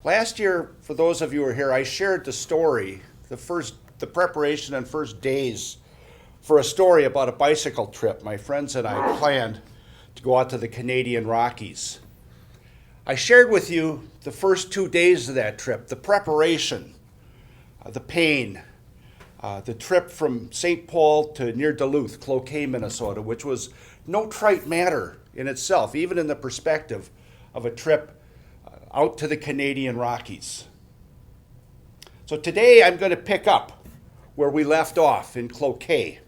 Last year, for those of you who are here, I shared the story, the preparation and first days for a story about a bicycle trip my friends and I planned to go out to the Canadian Rockies. I shared with you the first 2 days of that trip, the preparation, the pain, the trip from St. Paul to near Duluth, Cloquet, Minnesota, which was no trite matter in itself, even in the perspective of a trip out to the Canadian Rockies. So today I'm going to pick up where we left off in Cloquet.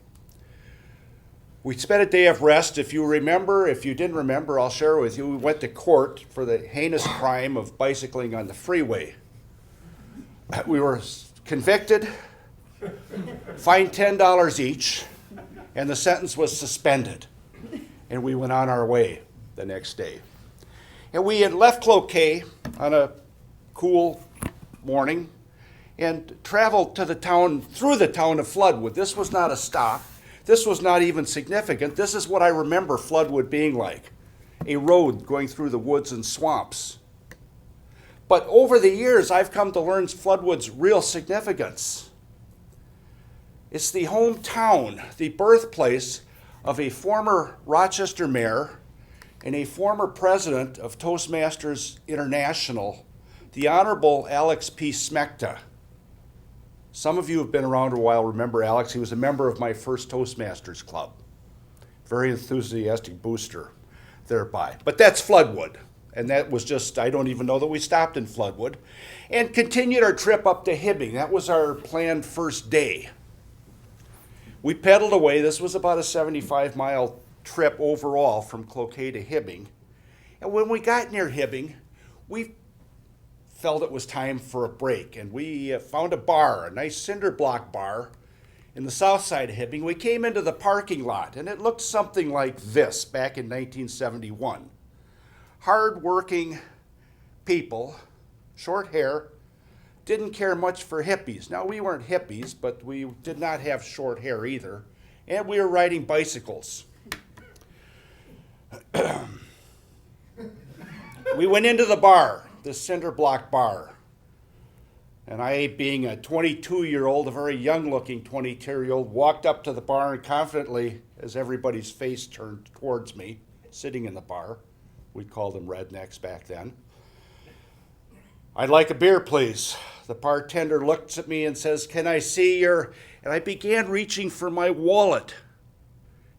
We spent a day of rest. If you remember, if you didn't remember, I'll share with you. We went to court for the heinous crime of bicycling on the freeway. We were convicted, fined $10 each, and the sentence was suspended. And we went on our way the next day. And we had left Cloquet on a cool morning and traveled to the town, through the town of Floodwood. This was not a stop. This was not even significant. This is what I remember Floodwood being like, a road going through the woods and swamps. But over the years, I've come to learn Floodwood's real significance. It's the hometown, the birthplace of a former Rochester mayor and a former president of Toastmasters International, the Honorable Alex P. Smekta. Some of you have been around a while remember Alex. He was a member of my first Toastmasters club. Very enthusiastic booster thereby. But that's Floodwood. And that was just, I don't even know that we stopped in Floodwood. And continued our trip up to Hibbing. That was our planned first day. We pedaled away. This was about a 75-mile trip overall from Cloquet to Hibbing. And when we got near Hibbing, we felt it was time for a break. And we found a bar, a nice cinder block bar in the south side of Hibbing. We came into the parking lot, and it looked something like this back in 1971. Hard-working people, short hair, didn't care much for hippies. Now, we weren't hippies, but we did not have short hair either. And we were riding bicycles. We went into the bar, the cinder block bar. And I, being a 22-year-old, a very young-looking 22-year-old, walked up to the bar and confidently, as everybody's face turned towards me, sitting in the bar, we called them rednecks back then, "I'd like a beer, please." The bartender looks at me and says, "Can I see your..." And I began reaching for my wallet.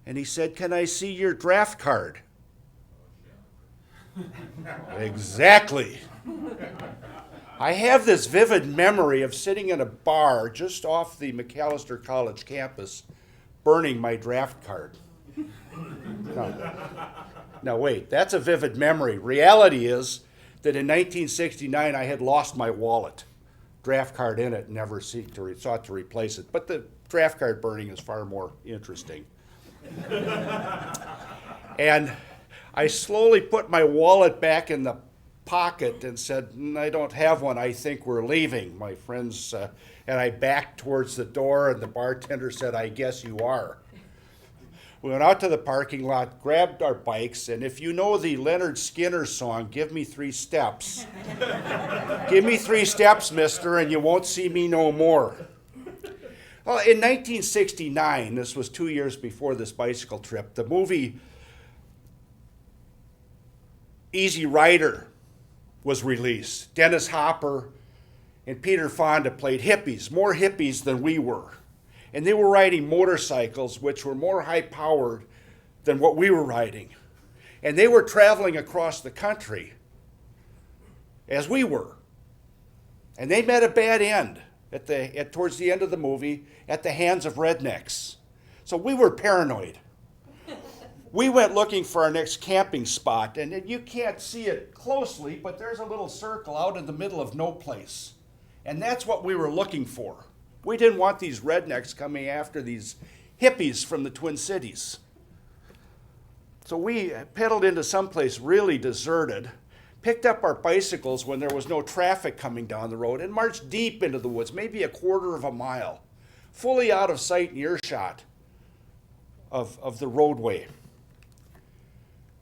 And he said, "Can I see your draft card?" Exactly. I have this vivid memory of sitting in a bar just off the McAllister College campus, burning my draft card. Now wait, that's a vivid memory. Reality is that in 1969 I had lost my wallet, draft card in it, never sought to replace it. But the draft card burning is far more interesting. And I slowly put my wallet back in the pocket and said, "I don't have one, I think we're leaving." My friends, and I backed towards the door, and the bartender said, "I guess you are." We went out to the parking lot, grabbed our bikes, and if you know the Leonard Skinner song, "Give Me 3 Steps," give me 3 steps, mister, and you won't see me no more. Well, in 1969, this was 2 years before this bicycle trip, the movie Easy Rider was released. Dennis Hopper and Peter Fonda played hippies, more hippies than we were. And they were riding motorcycles which were more high-powered than what we were riding. And they were traveling across the country as we were. And they met a bad end towards the end of the movie at the hands of rednecks. So we were paranoid. We went looking for our next camping spot, and you can't see it closely, but there's a little circle out in the middle of no place. And that's what we were looking for. We didn't want these rednecks coming after these hippies from the Twin Cities. So we pedaled into someplace really deserted, picked up our bicycles when there was no traffic coming down the road, and marched deep into the woods, maybe a quarter of a mile, fully out of sight and earshot of the roadway.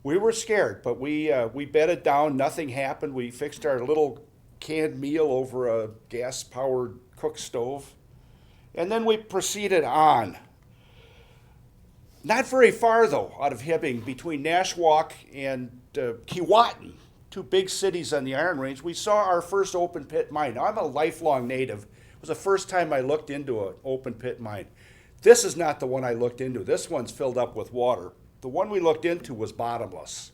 We were scared, but we bedded down. Nothing happened. We fixed our little canned meal over a gas-powered cook stove. And then we proceeded on. Not very far, though, out of Hibbing, between Nashwauk and Keewatin, two big cities on the Iron Range, we saw our first open pit mine. Now, I'm a lifelong native. It was the first time I looked into an open pit mine. This is not the one I looked into. This one's filled up with water. The one we looked into was bottomless.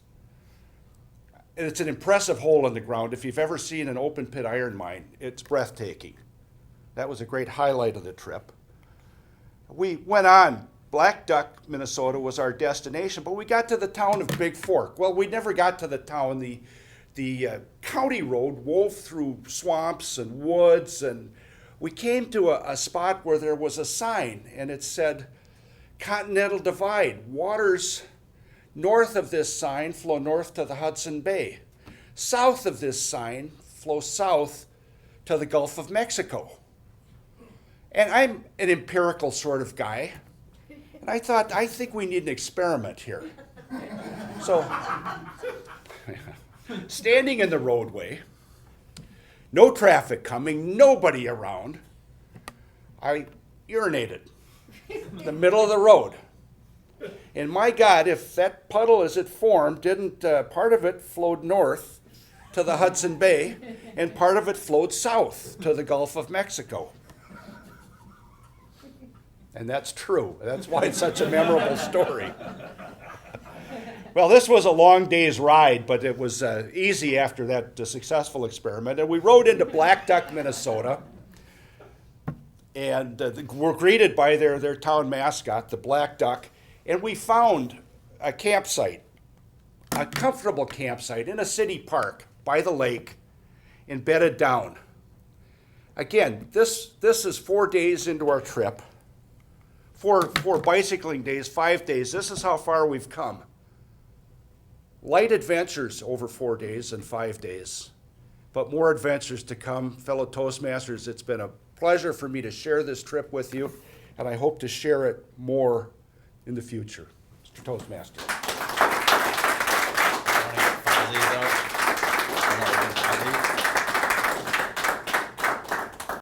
And it's an impressive hole in the ground. If you've ever seen an open pit iron mine, it's breathtaking. That was a great highlight of the trip. We went on. Black Duck, Minnesota was our destination, but we got to the town of Big Fork. Well, we never got to the town. The county road wove through swamps and woods, and we came to a spot where there was a sign, and it said, Continental Divide. Waters north of this sign flow north to the Hudson Bay. South of this sign flow south to the Gulf of Mexico. And I'm an empirical sort of guy. And I thought, I think we need an experiment here. So, standing in the roadway, no traffic coming, nobody around, I urinated in the middle of the road. And my God, if that puddle as it formed didn't, part of it flowed north to the Hudson Bay, and part of it flowed south to the Gulf of Mexico. And that's true. That's why it's such a memorable story. Well, this was a long day's ride, but it was easy after that successful experiment. And we rode into Black Duck, Minnesota, and were greeted by their town mascot, the Black Duck, and we found a campsite, a comfortable campsite in a city park by the lake, and bedded down. Again, this is 4 days into our trip. Four bicycling days, 5 days. This is how far we've come. Light adventures over 4 days and 5 days, but more adventures to come. Fellow Toastmasters, it's been a pleasure for me to share this trip with you, and I hope to share it more in the future. Mr. Toastmaster.